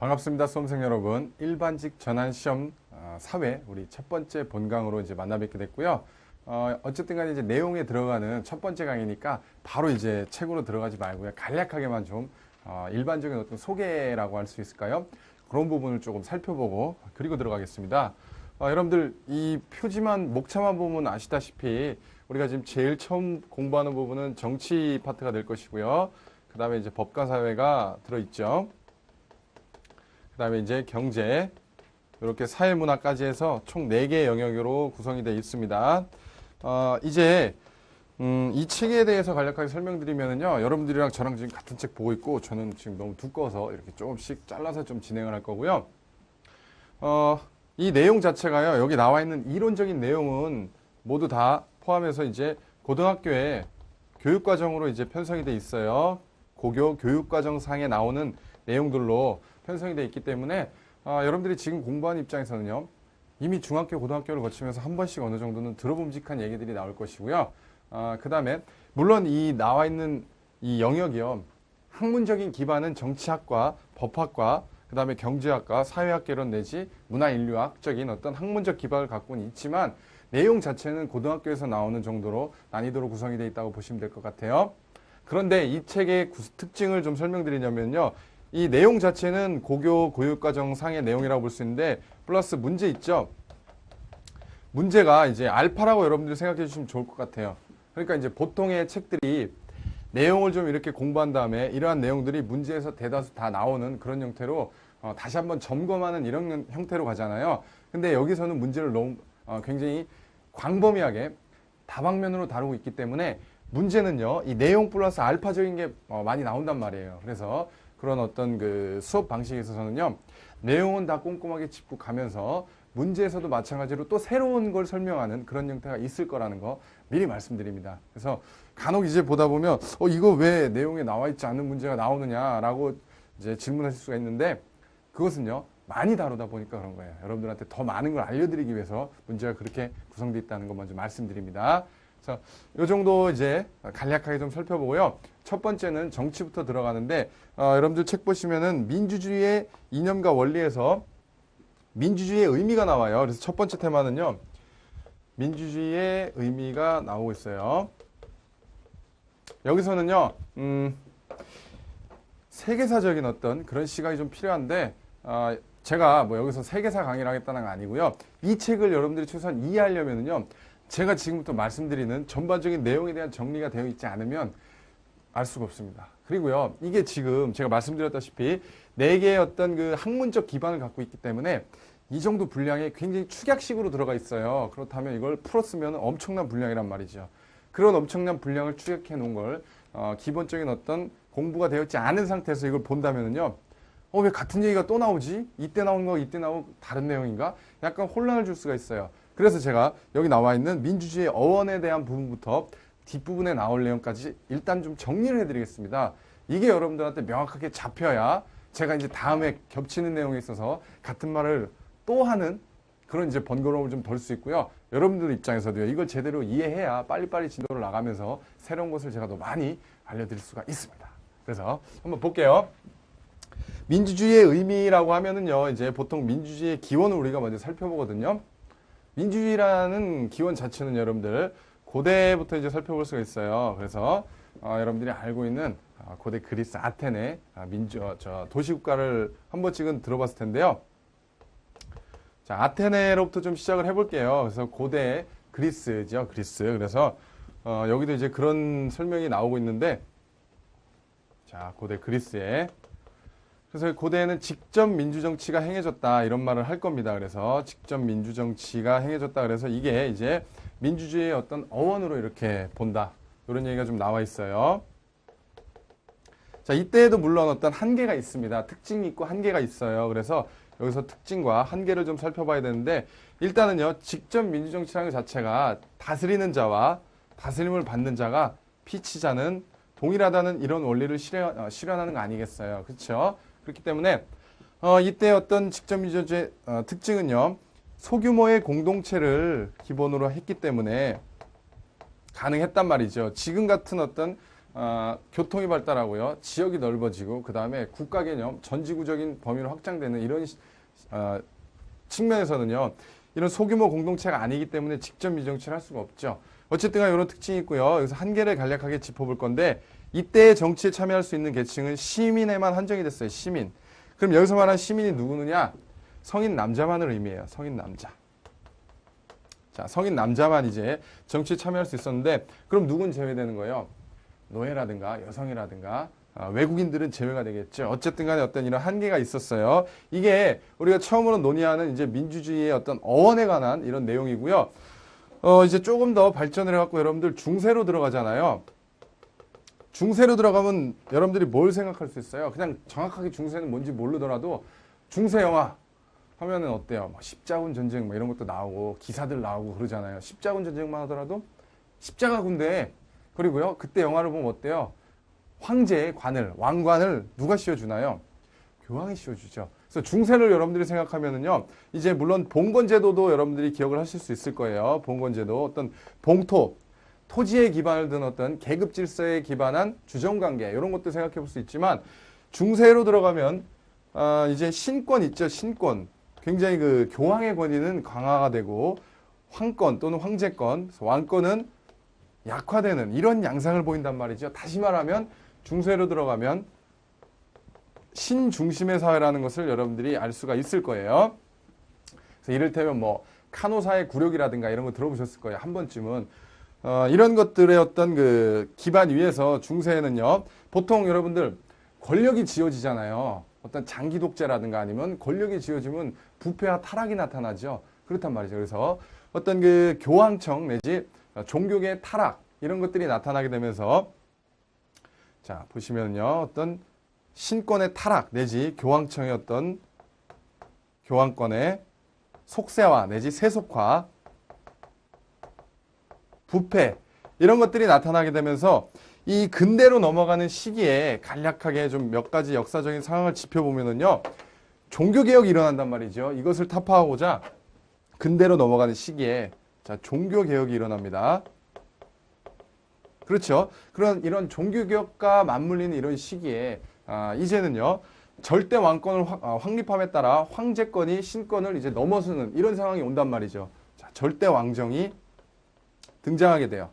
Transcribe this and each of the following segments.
반갑습니다. 수험생 여러분. 일반직 전환시험 사회 우리 첫 번째 본강으로 이제 만나 뵙게 됐고요. 어쨌든 간에 이제 내용에 들어가는 첫 번째 강의니까 바로 이제 책으로 들어가지 말고요. 간략하게만 좀 일반적인 어떤 소개라고 할 수 있을까요? 그런 부분을 조금 살펴보고 그리고 들어가겠습니다. 여러분들 이 표지만 목차만 보면 아시다시피 우리가 지금 제일 처음 공부하는 부분은 정치 파트가 될 것이고요. 그 다음에 이제 법과 사회가 들어있죠. 그 다음에 이제 경제, 이렇게 사회문화까지 해서 총 4개의 영역으로 구성이 되어 있습니다. 이제 이 책에 대해서 간략하게 설명드리면요. 여러분들이랑 저랑 지금 같은 책 보고 있고 저는 지금 너무 두꺼워서 이렇게 조금씩 잘라서 좀 진행을 할 거고요. 이 내용 자체가요. 여기 나와 있는 이론적인 내용은 모두 다 포함해서 이제 고등학교에 교육과정으로 이제 편성이 되어 있어요. 고교 교육과정상에 나오는 내용들로 편성이 되어 있기 때문에 여러분들이 지금 공부하는 입장에서는요. 이미 중학교, 고등학교를 거치면서 한 번씩 어느 정도는 들어봄직한 얘기들이 나올 것이고요. 그 다음에 물론 이 나와 있는 이 영역이요. 학문적인 기반은 정치학과, 법학과, 그 다음에 경제학과, 사회학개론 내지 문화인류학적인 어떤 학문적 기반을 갖고는 있지만 내용 자체는 고등학교에서 나오는 정도로 난이도로 구성이 되어 있다고 보시면 될 것 같아요. 그런데 이 책의 특징을 좀 설명드리냐면요. 이 내용 자체는 고교 교육과정상의 내용이라고 볼 수 있는데 플러스 문제 있죠. 문제가 이제 알파라고 여러분들이 생각해 주시면 좋을 것 같아요. 그러니까 이제 보통의 책들이 내용을 좀 이렇게 공부한 다음에 이러한 내용들이 문제에서 대다수 다 나오는 그런 형태로 다시 한번 점검하는 이런 형태로 가잖아요. 근데 여기서는 문제를 너무 굉장히 광범위하게 다방면으로 다루고 있기 때문에 문제는요. 이 내용 플러스 알파적인 게 많이 나온단 말이에요. 그래서 그런 어떤 그 수업 방식에 있어서는요. 내용은 다 꼼꼼하게 짚고 가면서 문제에서도 마찬가지로 또 새로운 걸 설명하는 그런 형태가 있을 거라는 거 미리 말씀드립니다. 그래서 간혹 이제 보다 보면 이거 왜 내용에 나와 있지 않은 문제가 나오느냐라고 이제 질문하실 수가 있는데 그것은요. 많이 다루다 보니까 그런 거예요. 여러분들한테 더 많은 걸 알려드리기 위해서 문제가 그렇게 구성되어 있다는 거 먼저 말씀드립니다. 그래서 이 정도 이제 간략하게 좀 살펴보고요. 첫 번째는 정치부터 들어가는데 여러분들 책 보시면은 민주주의의 이념과 원리에서 민주주의의 의미가 나와요. 그래서 첫 번째 테마는요. 민주주의의 의미가 나오고 있어요. 여기서는요. 세계사적인 어떤 그런 시각이 좀 필요한데 제가 뭐 여기서 세계사 강의를 하겠다는 건 아니고요. 이 책을 여러분들이 최소한 이해하려면요. 제가 지금부터 말씀드리는 전반적인 내용에 대한 정리가 되어 있지 않으면 알 수가 없습니다. 그리고요, 이게 지금 제가 말씀드렸다시피 4개의 어떤 그 학문적 기반을 갖고 있기 때문에 이 정도 분량이 굉장히 축약식으로 들어가 있어요. 그렇다면 이걸 풀었으면 엄청난 분량이란 말이죠. 그런 엄청난 분량을 축약해 놓은 걸 기본적인 어떤 공부가 되어 있지 않은 상태에서 이걸 본다면요. 왜 같은 얘기가 또 나오지? 이때 나온 거 이때 나오고 다른 내용인가? 약간 혼란을 줄 수가 있어요. 그래서 제가 여기 나와 있는 민주주의 어원에 대한 부분부터 뒷부분에 나올 내용까지 일단 좀 정리를 해드리겠습니다. 이게 여러분들한테 명확하게 잡혀야 제가 이제 다음에 겹치는 내용에 있어서 같은 말을 또 하는 그런 이제 번거로움을 좀 덜 수 있고요. 여러분들 입장에서도요. 이걸 제대로 이해해야 빨리빨리 진도를 나가면서 새로운 것을 제가 더 많이 알려드릴 수가 있습니다. 그래서 한번 볼게요. 민주주의의 의미라고 하면은요. 이제 보통 민주주의의 기원을 우리가 먼저 살펴보거든요. 민주주의라는 기원 자체는 여러분들 고대부터 이제 살펴볼 수가 있어요. 그래서 여러분들이 알고 있는 고대 그리스 아테네 도시국가를 한 번씩은 들어봤을 텐데요. 자, 아테네로부터 좀 시작을 해볼게요. 그래서 고대 그리스죠, 그리스. 그래서 여기도 이제 그런 설명이 나오고 있는데, 자, 고대 그리스에. 그래서 고대에는 직접 민주정치가 행해졌다 이런 말을 할 겁니다. 그래서 직접 민주정치가 행해졌다. 그래서 이게 이제 민주주의의 어떤 어원으로 이렇게 본다. 이런 얘기가 좀 나와 있어요. 자, 이때에도 물론 어떤 한계가 있습니다. 특징이 있고 한계가 있어요. 그래서 여기서 특징과 한계를 좀 살펴봐야 되는데 일단은요. 직접 민주정치라는 것 자체가 다스리는 자와 다스림을 받는 자가 피치자는 동일하다는 이런 원리를 실현하는 거 아니겠어요. 그렇죠? 그렇기 때문에 이때 어떤 직접 민주주의 특징은요. 소규모의 공동체를 기본으로 했기 때문에 가능했단 말이죠. 지금 같은 어떤 교통이 발달하고요. 지역이 넓어지고 그 다음에 국가 개념, 전지구적인 범위로 확장되는 이런 측면에서는요. 이런 소규모 공동체가 아니기 때문에 직접 미정치를 할 수가 없죠. 어쨌든 간에 이런 특징이 있고요. 여기서 한계를 간략하게 짚어볼 건데 이때 정치에 참여할 수 있는 계층은 시민에만 한정이 됐어요. 시민. 그럼 여기서 말하는 시민이 누구느냐? 성인 남자만을 의미해요. 성인 남자. 자, 성인 남자만 이제 정치에 참여할 수 있었는데 그럼 누군 제외되는 거예요? 노예라든가 여성이라든가 외국인들은 제외가 되겠죠. 어쨌든 간에 어떤 이런 한계가 있었어요. 이게 우리가 처음으로 논의하는 이제 민주주의의 어떤 어원에 관한 이런 내용이고요. 이제 조금 더 발전을 해갖고 여러분들 중세로 들어가잖아요. 중세로 들어가면 여러분들이 뭘 생각할 수 있어요? 그냥 정확하게 중세는 뭔지 모르더라도 중세 영화 하면은 어때요? 뭐 십자군 전쟁 뭐 이런 것도 나오고 기사들 나오고 그러잖아요. 십자군 전쟁만 하더라도 십자가 군대 그리고요. 그때 영화를 보면 어때요? 황제의 관을, 왕관을 누가 씌워주나요? 교황이 씌워주죠. 그래서 중세를 여러분들이 생각하면은요. 이제 물론 봉건제도도 여러분들이 기억을 하실 수 있을 거예요. 봉건제도 어떤 봉토, 토지에 기반을 둔 어떤 계급 질서에 기반한 주정관계 이런 것도 생각해 볼 수 있지만 중세로 들어가면 이제 신권 있죠. 신권. 굉장히 그 교황의 권위는 강화가 되고 황권 또는 황제권, 왕권은 약화되는 이런 양상을 보인단 말이죠. 다시 말하면 중세로 들어가면 신중심의 사회라는 것을 여러분들이 알 수가 있을 거예요. 그래서 이를테면 뭐 카노사의 굴욕이라든가 이런 거 들어보셨을 거예요. 한 번쯤은. 이런 것들의 어떤 그 기반 위에서 중세에는요. 보통 여러분들 권력이 지어지잖아요. 어떤 장기 독재라든가 아니면 권력이 지어지면 부패와 타락이 나타나죠. 그렇단 말이죠. 그래서 어떤 그 교황청 내지 종교계의 타락 이런 것들이 나타나게 되면서 자 보시면요. 어떤 신권의 타락 내지 교황청의 어떤 교황권의 속세화 내지 세속화 부패 이런 것들이 나타나게 되면서 이 근대로 넘어가는 시기에 간략하게 좀 몇 가지 역사적인 상황을 짚어보면은요. 종교개혁이 일어난단 말이죠. 이것을 타파하고자 근대로 넘어가는 시기에 자 종교개혁이 일어납니다. 그렇죠. 이런 종교개혁과 맞물리는 이런 시기에 이제는요. 절대 왕권을 확립함에 따라 황제권이 신권을 이제 넘어서는 이런 상황이 온단 말이죠. 자, 절대 왕정이 등장하게 돼요.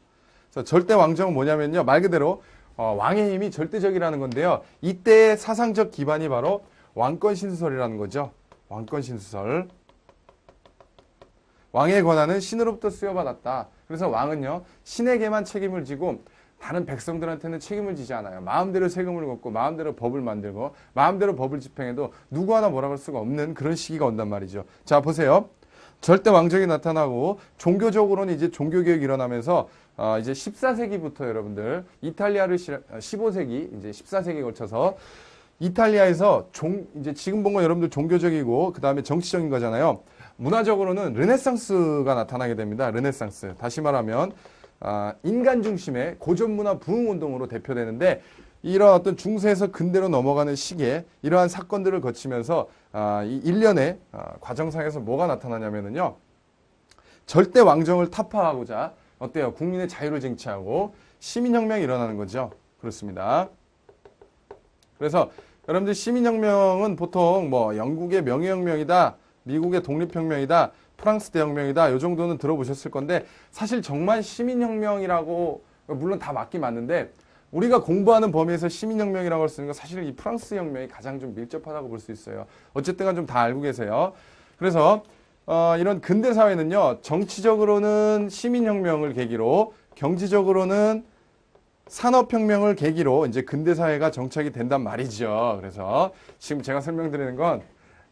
그래서 절대 왕정은 뭐냐면요. 말 그대로 왕의 힘이 절대적이라는 건데요. 이때의 사상적 기반이 바로 왕권 신수설이라는 거죠. 왕권 신수설. 왕의 권한은 신으로부터 수여받았다. 그래서 왕은요. 신에게만 책임을 지고 다른 백성들한테는 책임을 지지 않아요. 마음대로 세금을 걷고 마음대로 법을 만들고 마음대로 법을 집행해도 누구 하나 뭐라고 할 수가 없는 그런 시기가 온단 말이죠. 자 보세요. 절대 왕정이 나타나고 종교적으로는 이제 종교개혁이 일어나면서 이제 14세기부터 여러분들 이탈리아를 15세기 이제 14세기에 걸쳐서 이탈리아에서 이제 지금 본 건 여러분들 종교적이고 그 다음에 정치적인 거잖아요. 문화적으로는 르네상스가 나타나게 됩니다. 르네상스. 다시 말하면 인간 중심의 고전문화 부흥운동으로 대표되는데 이런 어떤 중세에서 근대로 넘어가는 시기에 이러한 사건들을 거치면서 이 일련의 과정상에서 뭐가 나타나냐면요. 절대 왕정을 타파하고자 어때요? 국민의 자유를 쟁취하고 시민혁명이 일어나는 거죠. 그렇습니다. 그래서 여러분들 시민혁명은 보통 뭐 영국의 명예혁명이다, 미국의 독립혁명이다, 프랑스 대혁명이다 이 정도는 들어보셨을 건데 사실 정말 시민혁명이라고 물론 다 맞긴 맞는데 우리가 공부하는 범위에서 시민혁명이라고 할 수 있는 건 사실 이 프랑스 혁명이 가장 좀 밀접하다고 볼 수 있어요. 어쨌든 간 좀 다 알고 계세요. 그래서 이런 근대 사회는요. 정치적으로는 시민혁명을 계기로 경제적으로는 산업혁명을 계기로 이제 근대 사회가 정착이 된단 말이죠. 그래서 지금 제가 설명드리는 건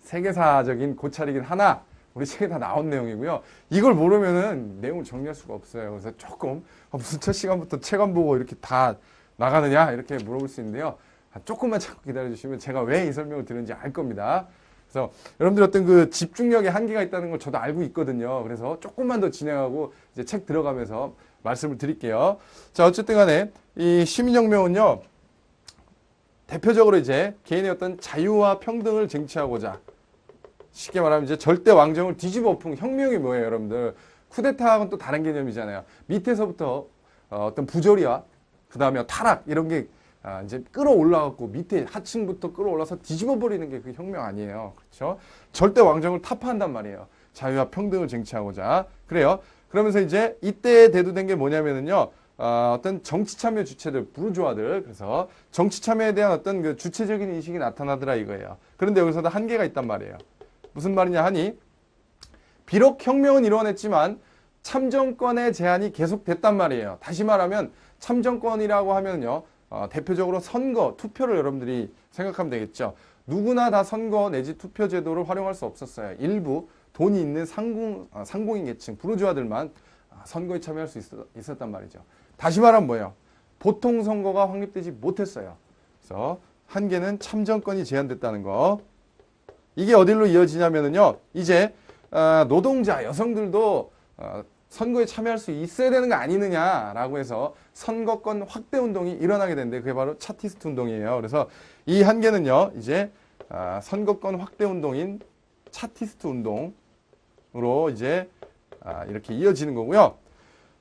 세계사적인 고찰이긴 하나 우리 책에 다 나온 내용이고요. 이걸 모르면은 내용을 정리할 수가 없어요. 그래서 조금 무슨 첫 시간부터 책 안 보고 이렇게 다 나가느냐 이렇게 물어볼 수 있는데요. 조금만 참고 기다려주시면 제가 왜 이 설명을 드리는지 알 겁니다. 그래서 여러분들 어떤 그 집중력에 한계가 있다는 걸 저도 알고 있거든요. 그래서 조금만 더 진행하고 이제 책 들어가면서 말씀을 드릴게요. 자, 어쨌든 간에 이 시민혁명은요. 대표적으로 이제 개인의 어떤 자유와 평등을 쟁취하고자 쉽게 말하면 이제 절대 왕정을 뒤집어 엎은 혁명이 뭐예요, 여러분들? 쿠데타하고는 또 다른 개념이잖아요. 밑에서부터 어떤 부조리와 그 다음에 타락 이런 게 이제 끌어올라갖고 밑에 하층부터 끌어올라서 뒤집어버리는 게 그 혁명 아니에요. 그렇죠? 절대 왕정을 타파한단 말이에요. 자유와 평등을 쟁취하고자. 그래요. 그러면서 이제 이때 대두된 게 뭐냐면은요. 어떤 정치 참여 주체들, 부르주아들. 그래서 정치 참여에 대한 어떤 그 주체적인 인식이 나타나더라 이거예요. 그런데 여기서도 한계가 있단 말이에요. 무슨 말이냐 하니 비록 혁명은 이뤄냈지만 참정권의 제한이 계속됐단 말이에요. 다시 말하면 참정권이라고 하면요. 대표적으로 선거, 투표를 여러분들이 생각하면 되겠죠. 누구나 다 선거 내지 투표 제도를 활용할 수 없었어요. 일부 돈이 있는 상공인 계층, 부르주아들만 선거에 참여할 수 있었단 말이죠. 다시 말하면 뭐예요? 보통 선거가 확립되지 못했어요. 그래서 한계는 참정권이 제한됐다는 거. 이게 어디로 이어지냐면요. 이제 노동자, 여성들도 선거에 참여할 수 있어야 되는 거 아니느냐라고 해서 선거권 확대 운동이 일어나게 되는데 그게 바로 차티스트 운동이에요. 그래서 이 한계는요. 이제 선거권 확대 운동인 차티스트 운동으로 이제 이렇게 이어지는 거고요.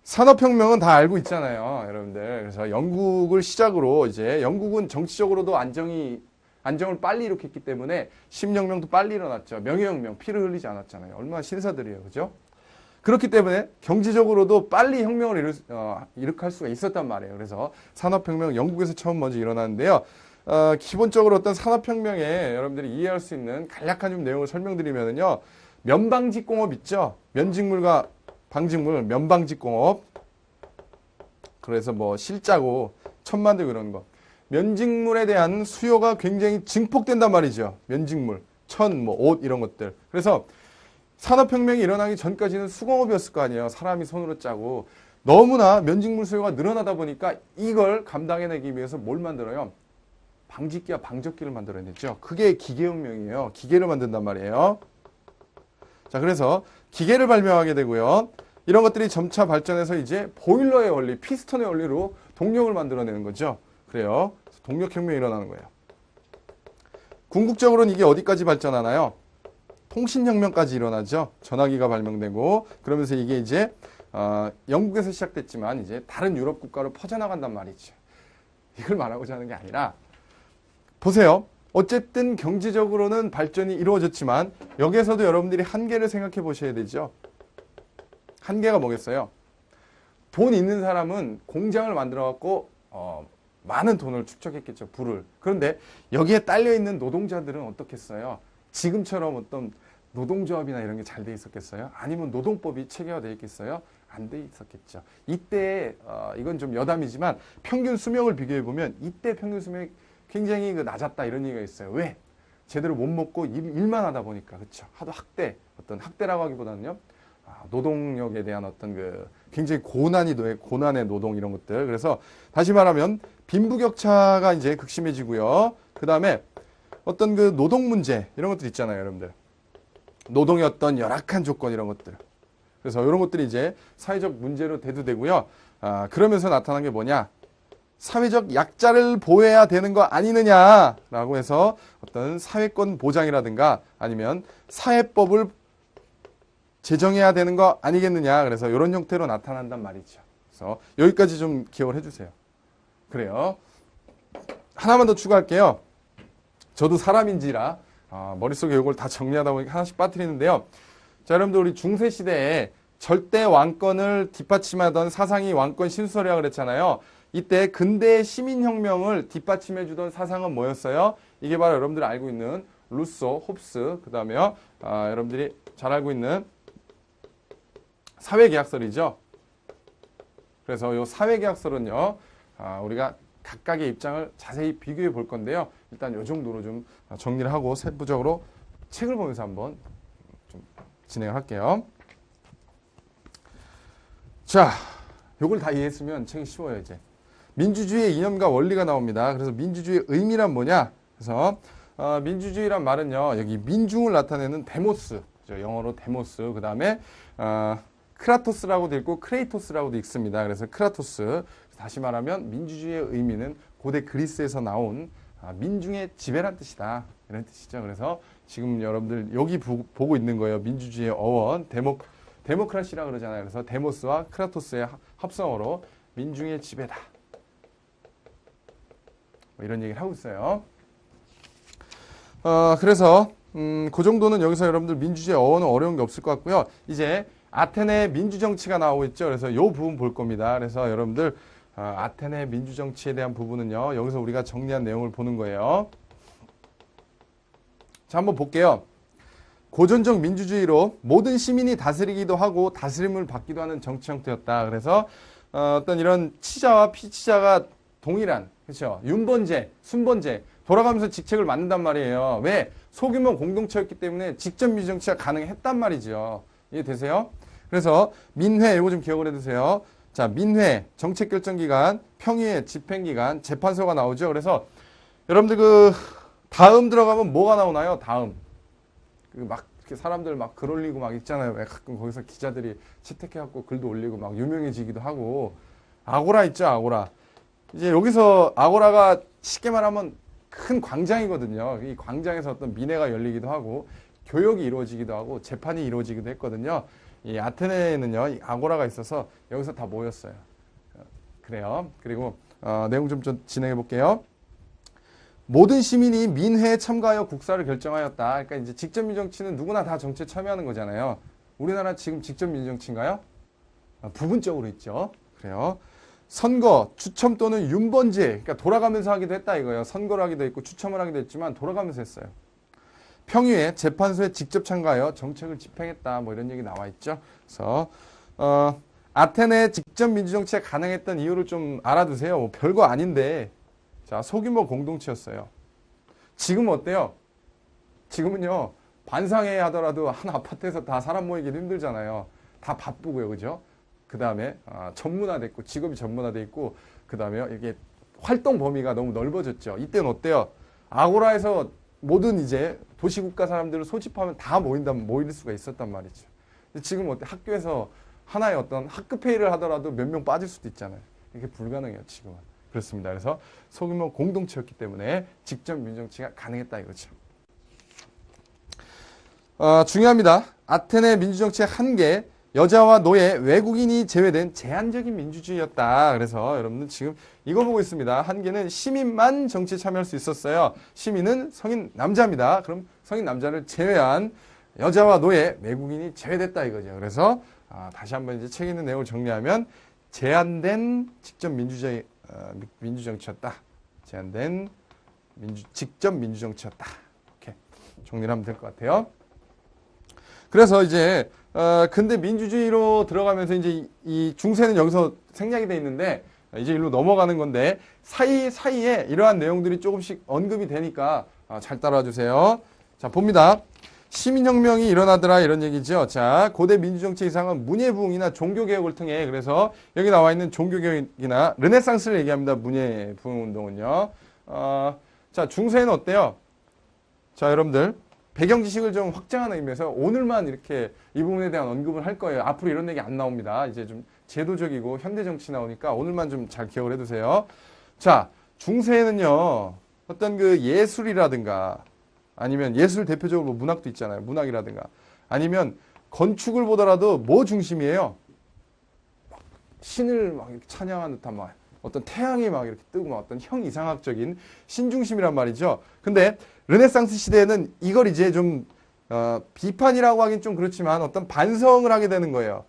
산업혁명은 다 알고 있잖아요. 여러분들. 그래서 영국을 시작으로 이제 영국은 정치적으로도 안정을 빨리 일으켰기 때문에 심혁명도 빨리 일어났죠. 명예혁명, 피를 흘리지 않았잖아요. 얼마나 신사들이에요. 그죠? 그렇기 때문에 경제적으로도 빨리 혁명을 일으킬 수가 있었단 말이에요. 그래서 산업혁명 영국에서 처음 먼저 일어났는데요. 기본적으로 어떤 산업혁명에 여러분들이 이해할 수 있는 간략한 좀 내용을 설명드리면요. 면방직공업 있죠? 면직물과 방직물, 면방직공업. 그래서 뭐 실자고, 천 만들고 이런 거. 면직물에 대한 수요가 굉장히 증폭된단 말이죠. 면직물, 천, 뭐 옷 이런 것들. 그래서 산업혁명이 일어나기 전까지는 수공업이었을 거 아니에요. 사람이 손으로 짜고. 너무나 면직물 수요가 늘어나다 보니까 이걸 감당해내기 위해서 뭘 만들어요? 방직기와 방적기를 만들어냈죠. 그게 기계혁명이에요. 기계를 만든단 말이에요. 자, 그래서 기계를 발명하게 되고요. 이런 것들이 점차 발전해서 이제 보일러의 원리, 피스톤의 원리로 동력을 만들어내는 거죠. 그래요. 동력혁명이 일어나는 거예요. 궁극적으로는 이게 어디까지 발전하나요? 통신혁명까지 일어나죠. 전화기가 발명되고 그러면서 이게 이제 영국에서 시작됐지만 이제 다른 유럽 국가로 퍼져나간단 말이죠. 이걸 말하고자 하는 게 아니라 보세요. 어쨌든 경제적으로는 발전이 이루어졌지만 여기에서도 여러분들이 한계를 생각해 보셔야 되죠. 한계가 뭐겠어요? 돈 있는 사람은 공장을 만들어 갖고 많은 돈을 축적했겠죠. 부를. 그런데 여기에 딸려 있는 노동자들은 어떻겠어요? 지금처럼 어떤 노동조합이나 이런 게 잘 돼 있었겠어요? 아니면 노동법이 체계화되어 있겠어요? 안 돼 있었겠죠. 이때 이건 좀 여담이지만 평균 수명을 비교해 보면 이때 평균 수명이 굉장히 낮았다 이런 얘기가 있어요. 왜? 제대로 못 먹고 일만 하다 보니까. 그렇죠. 하도 어떤 학대라고 하기보다는요. 노동력에 대한 어떤 그 굉장히 고난의 노동 이런 것들. 그래서 다시 말하면 빈부격차가 이제 극심해지고요. 그 다음에 어떤 그 노동 문제 이런 것들 있잖아요, 여러분들. 노동의 어떤 열악한 조건 이런 것들. 그래서 이런 것들이 이제 사회적 문제로 대두되고요. 그러면서 나타난 게 뭐냐? 사회적 약자를 보호해야 되는 거 아니느냐라고 해서 어떤 사회권 보장이라든가 아니면 사회법을 제정해야 되는 거 아니겠느냐. 그래서 이런 형태로 나타난단 말이죠. 그래서 여기까지 좀 기억을 해주세요. 그래요. 하나만 더 추가할게요. 저도 사람인지라 머릿속에 이걸 다 정리하다 보니까 하나씩 빠뜨리는데요. 자, 여러분들 우리 중세시대에 절대 왕권을 뒷받침하던 사상이 왕권 신수설이라고 그랬잖아요. 이때 근대 시민혁명을 뒷받침해주던 사상은 뭐였어요? 이게 바로 여러분들이 알고 있는 루소, 홉스, 그 다음에요. 여러분들이 잘 알고 있는 사회계약설이죠. 그래서 이 사회계약설은요. 우리가 각각의 입장을 자세히 비교해 볼 건데요. 일단 이 정도로 좀 정리를 하고 세부적으로 책을 보면서 한번 좀 진행을 할게요. 자, 요걸 다 이해했으면 책이 쉬워요, 이제. 민주주의의 이념과 원리가 나옵니다. 그래서 민주주의의 의미란 뭐냐? 그래서 민주주의란 말은요. 여기 민중을 나타내는 데모스, 영어로 데모스. 그 다음에 크라토스라고도 있고 크레이토스라고도 읽습니다. 그래서 크라토스. 다시 말하면 민주주의의 의미는 고대 그리스에서 나온 민중의 지배란 뜻이다. 이런 뜻이죠. 그래서 지금 여러분들 여기 보고 있는 거예요. 민주주의의 어원, 데모크라시라 그러잖아요. 그래서 데모스와 크라토스의 합성어로 민중의 지배다. 뭐 이런 얘기를 하고 있어요. 그래서 그 정도는 여기서 여러분들 민주주의 어원은 어려운 게 없을 것 같고요. 이제 아테네 민주정치가 나오고 있죠. 그래서 이 부분 볼 겁니다. 그래서 여러분들 아테네 민주정치에 대한 부분은요. 여기서 우리가 정리한 내용을 보는 거예요. 자, 한번 볼게요. 고전적 민주주의로 모든 시민이 다스리기도 하고 다스림을 받기도 하는 정치 형태였다. 그래서 어떤 이런 치자와 피치자가 동일한, 그렇죠? 윤번제, 순번제 돌아가면서 직책을 맡는단 말이에요. 왜? 소규모 공동체였기 때문에 직접 민주정치가 가능했단 말이죠. 이해되세요? 그래서 민회 이거 좀 기억을 해두세요. 자, 민회 정책결정기관, 평의회 집행기관, 재판소가 나오죠. 그래서 여러분들 그 다음 들어가면 뭐가 나오나요? 다음. 막 사람들 막 글 올리고 막 있잖아요. 왜 가끔 거기서 기자들이 채택해갖고 글도 올리고 막 유명해지기도 하고. 아고라 있죠, 아고라. 이제 여기서 아고라가 쉽게 말하면 큰 광장이거든요. 이 광장에서 어떤 민회가 열리기도 하고 교역이 이루어지기도 하고 재판이 이루어지기도 했거든요. 이 아테네에는요, 이 아고라가 있어서 여기서 다 모였어요. 그래요. 그리고 내용 좀 진행해 볼게요. 모든 시민이 민회에 참가하여 국사를 결정하였다. 그러니까 이제 직접 민정치는 누구나 다 정치에 참여하는 거잖아요. 우리나라 지금 직접 민정치인가요? 부분적으로 있죠. 그래요. 선거, 추첨 또는 윤번제, 그러니까 돌아가면서 하기도 했다 이거예요. 선거를 하기도 했고 추첨을 하기도 했지만 돌아가면서 했어요. 평의회, 재판소에 직접 참가하여 정책을 집행했다. 뭐 이런 얘기 나와 있죠. 그래서 아테네 직접 민주정치가 가능했던 이유를 좀 알아두세요. 뭐 별거 아닌데, 자, 소규모 공동체였어요. 지금 어때요? 지금은요, 반상회 하더라도 한 아파트에서 다 사람 모이기는 힘들잖아요. 다 바쁘고요, 그죠? 그 다음에 전문화돼 있고 직업이 전문화돼 있고 그 다음에 이게 활동 범위가 너무 넓어졌죠. 이때는 어때요? 아고라에서 모든 이제 도시국가 사람들을 소집하면 다 모일 수가 있었단 말이죠. 근데 지금 어때? 학교에서 하나의 어떤 학급 회의를 하더라도 몇 명 빠질 수도 있잖아요. 이게 불가능해요, 지금은. 그렇습니다. 그래서 소규모 공동체였기 때문에 직접 민정치가 가능했다 이거죠. 중요합니다. 아테네 민주정치의 한계. 여자와 노예, 외국인이 제외된 제한적인 민주주의였다. 그래서 여러분들 지금 이거 보고 있습니다. 한계는 시민만 정치에 참여할 수 있었어요. 시민은 성인 남자입니다. 그럼 성인 남자를 제외한 여자와 노예, 외국인이 제외됐다 이거죠. 그래서 다시 한번 이제 책 있는 내용을 정리하면 제한된 직접 민주정치였다. 제한된 직접 민주정치였다. 이렇게 정리를 하면 될 것 같아요. 그래서 이제 근데 민주주의로 들어가면서 이제 이 중세는 여기서 생략이 돼 있는데 이제 일로 넘어가는 건데 사이에 이러한 내용들이 조금씩 언급이 되니까 잘 따라와 주세요. 자, 봅니다. 시민혁명이 일어나더라 이런 얘기죠. 자, 고대 민주정치 이상은 문예부흥이나 종교개혁을 통해 그래서 여기 나와 있는 종교개혁이나 르네상스를 얘기합니다. 문예부흥운동은요. 자, 중세는 어때요? 자, 여러분들. 배경 지식을 좀 확장하는 의미에서 오늘만 이렇게 이 부분에 대한 언급을 할 거예요. 앞으로 이런 얘기 안 나옵니다. 이제 좀 제도적이고 현대 정치 나오니까 오늘만 좀 잘 기억을 해두세요. 자, 중세에는요, 어떤 그 예술이라든가 아니면 예술 대표적으로 뭐 문학도 있잖아요. 문학이라든가 아니면 건축을 보더라도 뭐 중심이에요? 신을 막 이렇게 찬양하는 듯한 막 어떤 태양이 막 이렇게 뜨고 막 어떤 형이상학적인 신중심이란 말이죠. 근데 르네상스 시대에는 이걸 이제 좀 비판이라고 하긴 좀 그렇지만 어떤 반성을 하게 되는 거예요.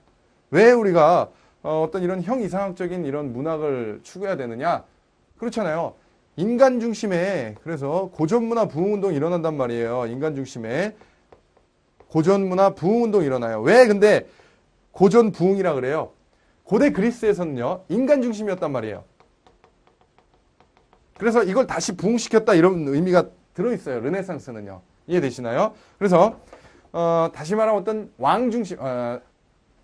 왜 우리가 어떤 이런 형이상학적인 이런 문학을 추구해야 되느냐? 그렇잖아요. 인간 중심에 그래서 고전문화 부흥운동이 일어난단 말이에요. 인간 중심에 고전문화 부흥운동이 일어나요. 왜 근데 고전 부흥이라 그래요? 고대 그리스에서는요. 인간 중심이었단 말이에요. 그래서 이걸 다시 부흥시켰다 이런 의미가 들어있어요. 르네상스는요. 이해되시나요? 그래서 다시 말하면 어떤 왕 중심,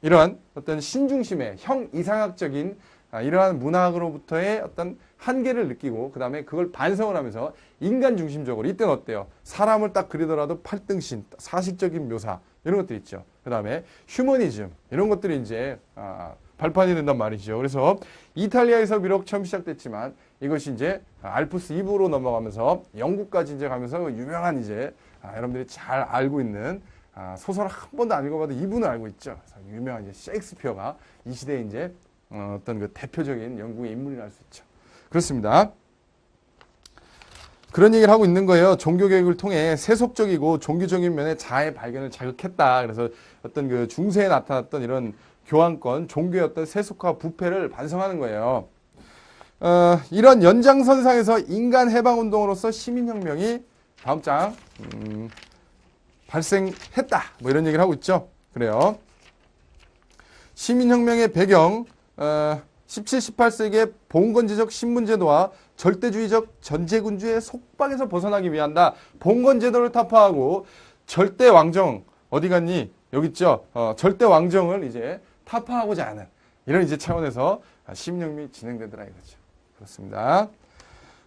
이러한 어떤 신 중심의 형 이상학적인 이러한 문학으로부터의 어떤 한계를 느끼고 그 다음에 그걸 반성을 하면서 인간 중심적으로 이때는 어때요? 사람을 딱 그리더라도 팔등신, 사실적인 묘사 이런 것들 있죠. 그 다음에 휴머니즘 이런 것들이 이제 발판이 된단 말이죠. 그래서 이탈리아에서 비록 처음 시작됐지만 이것이 이제 알프스 이브로 넘어가면서 영국까지 이제 가면서 유명한 이제 여러분들이 잘 알고 있는 소설 한 번도 안 읽어봐도 이분은 알고 있죠. 그래서 유명한 이제 셰익스피어가 이 시대에 이제 어떤 그 대표적인 영국의 인물이라 할 수 있죠. 그렇습니다. 그런 얘기를 하고 있는 거예요. 종교교육을 통해 세속적이고 종교적인 면의 자아의 발견을 자극했다. 그래서 어떤 그 중세에 나타났던 이런 교황권, 종교의 어떤 세속화 부패를 반성하는 거예요. 이런 연장선상에서 인간 해방운동으로서 시민혁명이 다음 장 발생했다. 뭐 이런 얘기를 하고 있죠. 그래요. 시민혁명의 배경 17, 18세기의 봉건제적 신분제도와 절대주의적 전제군주의 속박에서 벗어나기 위한다. 봉건제도를 타파하고 절대왕정 어디 갔니? 여기 있죠. 절대왕정을 이제 타파하고자 하는 이런 이제 차원에서 시민혁명이 진행되더라 이거죠. 그렇습니다.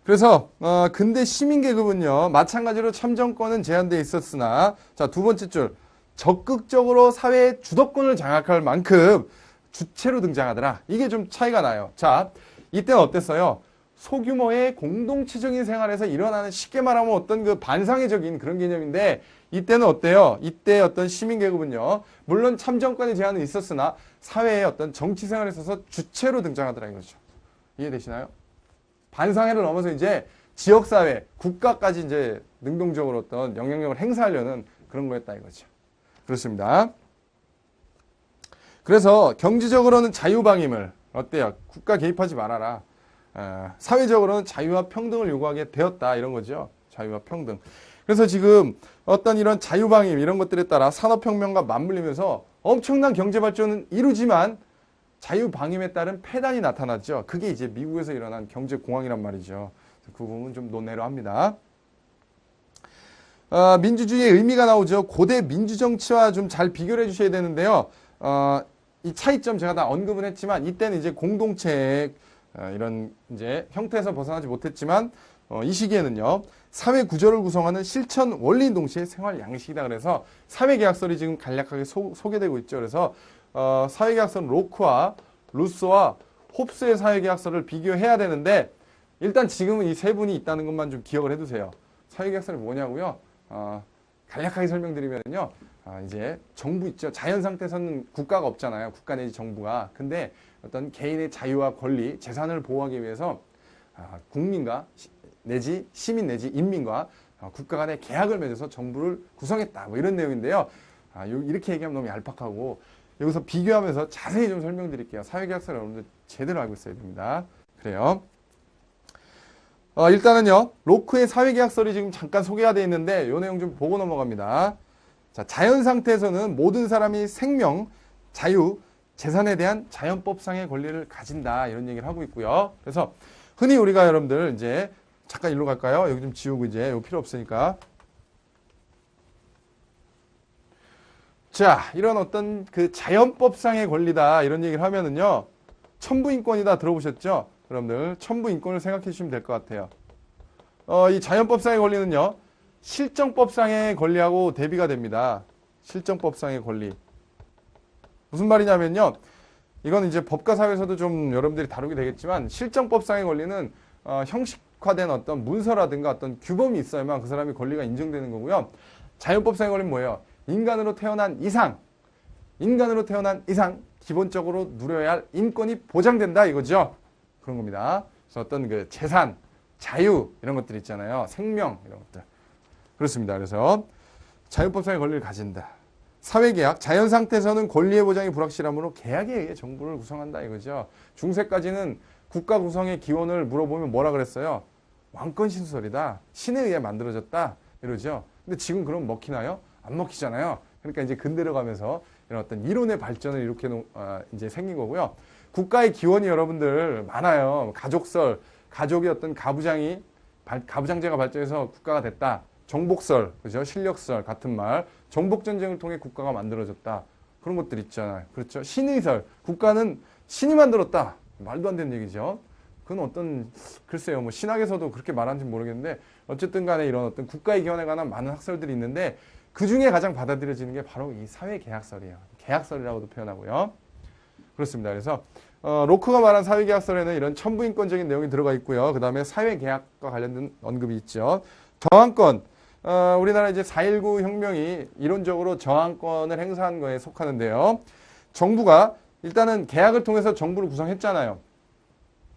그래서 근대 시민계급은요 마찬가지로 참정권은 제한되어 있었으나 자, 두 번째 줄 적극적으로 사회의 주도권을 장악할 만큼 주체로 등장하더라. 이게 좀 차이가 나요. 자, 이때는 어땠어요? 소규모의 공동체적인 생활에서 일어나는 쉽게 말하면 어떤 그 반상회적인 그런 개념인데 이때는 어때요? 이때 어떤 시민계급은요 물론 참정권의 제한은 있었으나 사회의 어떤 정치 생활에 있어서 주체로 등장하더라 이거죠. 이해되시나요? 반상회를 넘어서 이제 지역사회, 국가까지 이제 능동적으로 어떤 영향력을 행사하려는 그런 거였다 이거죠. 그렇습니다. 그래서 경제적으로는 자유방임을 어때요? 국가 개입하지 말아라. 사회적으로는 자유와 평등을 요구하게 되었다 이런 거죠. 자유와 평등. 그래서 지금 어떤 이런 자유방임 이런 것들에 따라 산업혁명과 맞물리면서 엄청난 경제발전은 이루지만 자유방임에 따른 폐단이 나타났죠. 그게 이제 미국에서 일어난 경제공황이란 말이죠. 그 부분 좀 논외로 합니다. 민주주의의 의미가 나오죠. 고대 민주정치와 좀 잘 비교를 해주셔야 되는데요. 이 차이점 제가 다 언급은 했지만 이때는 이제 공동체 이런 이제 형태에서 벗어나지 못했지만 이 시기에는요 사회 구조를 구성하는 실천 원리인 동시에 생활 양식이다. 그래서 사회계약설이 지금 간략하게 소개되고 있죠. 그래서 사회계약서는 로크와 루소와 홉스의 사회계약서를 비교해야 되는데 일단 지금은 이 세 분이 있다는 것만 좀 기억을 해두세요. 사회계약서는 뭐냐고요? 간략하게 설명드리면요. 이제 정부 있죠. 자연 상태에서는 국가가 없잖아요. 국가 내지 정부가. 근데 어떤 개인의 자유와 권리, 재산을 보호하기 위해서 국민과 내지 시민 내지 인민과 국가 간의 계약을 맺어서 정부를 구성했다. 뭐 이런 내용인데요. 이렇게 얘기하면 너무 얄팍하고 여기서 비교하면서 자세히 좀 설명드릴게요. 사회계약서를 여러분들 제대로 알고 있어야 됩니다. 그래요. 일단은요. 로크의 사회계약설이 지금 잠깐 소개가 되어 있는데 이 내용 좀 보고 넘어갑니다. 자, 자연 상태에서는 모든 사람이 생명, 자유, 재산에 대한 자연법상의 권리를 가진다. 이런 얘기를 하고 있고요. 그래서 흔히 우리가 여러분들 이제 잠깐 일로 갈까요? 여기 좀 지우고 이제 이거 필요 없으니까. 자, 이런 어떤 그 자연법상의 권리다. 이런 얘기를 하면은요. 천부인권이다 들어보셨죠? 여러분들 천부인권을 생각해 주시면 될 것 같아요. 이 자연법상의 권리는요. 실정법상의 권리하고 대비가 됩니다. 실정법상의 권리. 무슨 말이냐면요. 이건 이제 법과사회에서도 좀 여러분들이 다루게 되겠지만 실정법상의 권리는 형식화된 어떤 문서라든가 어떤 규범이 있어야만 그 사람의 권리가 인정되는 거고요. 자연법상의 권리는 뭐예요? 인간으로 태어난 이상 기본적으로 누려야 할 인권이 보장된다 이거죠. 그런 겁니다. 그래서 어떤 그 재산, 자유 이런 것들 있잖아요. 생명 이런 것들. 그렇습니다. 그래서 자유법상의 권리를 가진다. 사회계약, 자연 상태에서는 권리의 보장이 불확실하므로 계약에 의해 정부를 구성한다 이거죠. 중세까지는 국가 구성의 기원을 물어보면 뭐라 그랬어요? 왕권 신수설이다. 신에 의해 만들어졌다. 이러죠. 근데 지금 그럼 먹히나요? 안 먹히잖아요. 그러니까 이제 근대로 가면서 이런 어떤 이론의 발전을 이렇게 이제 생긴 거고요. 국가의 기원이 여러분들 많아요. 가족설, 가족의 어떤 가부장제가 발전해서 국가가 됐다. 정복설, 그죠? 실력설 같은 말. 정복전쟁을 통해 국가가 만들어졌다. 그런 것들 있잖아요. 그렇죠? 신의설, 국가는 신이 만들었다. 말도 안 되는 얘기죠. 그건 어떤, 글쎄요, 뭐 신학에서도 그렇게 말하는지 모르겠는데 어쨌든 간에 이런 어떤 국가의 기원에 관한 많은 학설들이 있는데 그 중에 가장 받아들여지는 게 바로 이 사회계약설이에요. 계약설이라고도 표현하고요. 그렇습니다. 그래서 로크가 말한 사회계약설에는 이런 천부인권적인 내용이 들어가 있고요. 그 다음에 사회계약과 관련된 언급이 있죠. 저항권, 우리나라 이제 4.19 혁명이 이론적으로 저항권을 행사한 거에 속하는데요. 정부가 일단은 계약을 통해서 정부를 구성했잖아요.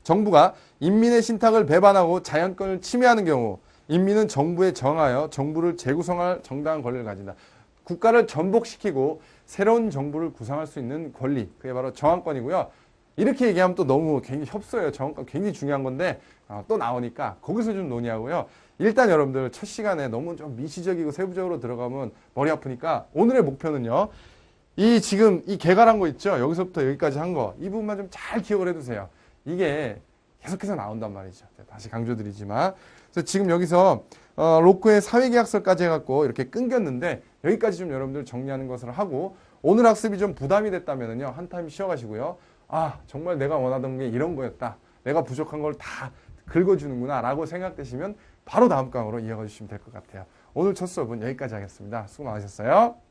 정부가 인민의 신탁을 배반하고 자연권을 침해하는 경우 인민은 정부에 정하여 정부를 재구성할 정당한 권리를 가진다. 국가를 전복시키고 새로운 정부를 구성할 수 있는 권리, 그게 바로 정한권이고요. 이렇게 얘기하면 또 너무 굉장히 협소해요. 정한권 굉장히 중요한 건데 또 나오니까 거기서 좀 논의하고요. 일단 여러분들 첫 시간에 너무 좀 미시적이고 세부적으로 들어가면 머리 아프니까 오늘의 목표는요. 이 지금 이 개괄한 거 있죠? 여기서부터 여기까지 한 거, 이 부분만 좀 잘 기억을 해두세요. 이게 계속해서 나온단 말이죠. 다시 강조드리지만. 그래서 지금 여기서 로코의 사회계약서까지 해갖고 이렇게 끊겼는데 여기까지 좀 여러분들 정리하는 것을 하고 오늘 학습이 좀 부담이 됐다면요. 한 타임 쉬어가시고요. 아, 정말 내가 원하던 게 이런 거였다. 내가 부족한 걸 다 긁어주는구나 라고 생각되시면 바로 다음 강으로 이어가 주시면 될 것 같아요. 오늘 첫 수업은 여기까지 하겠습니다. 수고 많으셨어요.